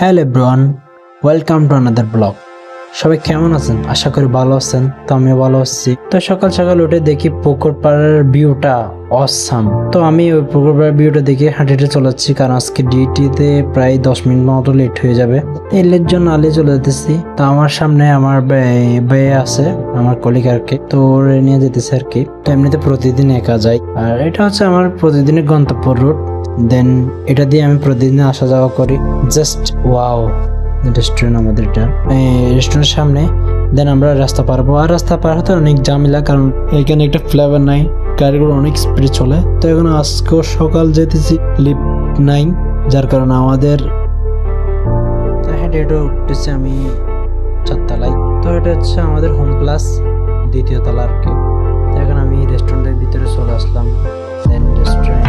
Hello everyone, welcome to another blog. সবাই কেমন আছেন? আশা করি ভালো আছেন। তো আমিও ভালো আছি। তো সকাল সকাল উঠে দেখি পুকুর পাড়ের ভিউটা অসাম। তো আমি ওই পুকুর পাড়ের ভিউটা দেখে হাঁটে হেঁটে চলেছি, কারণ আজকে ডিউটিতে প্রায় 10 মিনিট মতো লেট হয়ে যাবে। এই লেট জন্য আলিয়ে চলে যেতেছি। তো আমার সামনে আমার ভাই আছে, আমার কলিগ আর কি। তো ওরে নিয়ে যেতেছে আর কি। তো এমনিতে প্রতিদিন একা যাই, আর এটা হচ্ছে আমার প্রতিদিনের গন্তব্য রুট। দেন এটা দিয়ে আমি প্রতিদিন আসা যাওয়া করি। জাস্ট ওয়াও রেস্টুরেন্ট আমাদের এটা, রেস্টুরেন্টের সামনে। দেন আমরা রাস্তা পারবো, আর রাস্তা পার হতে অনেক ঝামেলা, কারণ এখানে একটা ফ্লেভার নাই, গাড়িগুলো অনেক স্পিডে চলে। তো এখন আজকেও সকাল যেতেছি, লিফট নাই, যার কারণে আমাদের হেঁটে হেঁটে উঠতেছি আমি 4 তলায়। তো এটা হচ্ছে আমাদের হোম প্লাস 2য় তলা আর কি। তো এখন আমি রেস্টুরেন্টের ভিতরে চলে আসলাম। দেন রেস্টুরেন্ট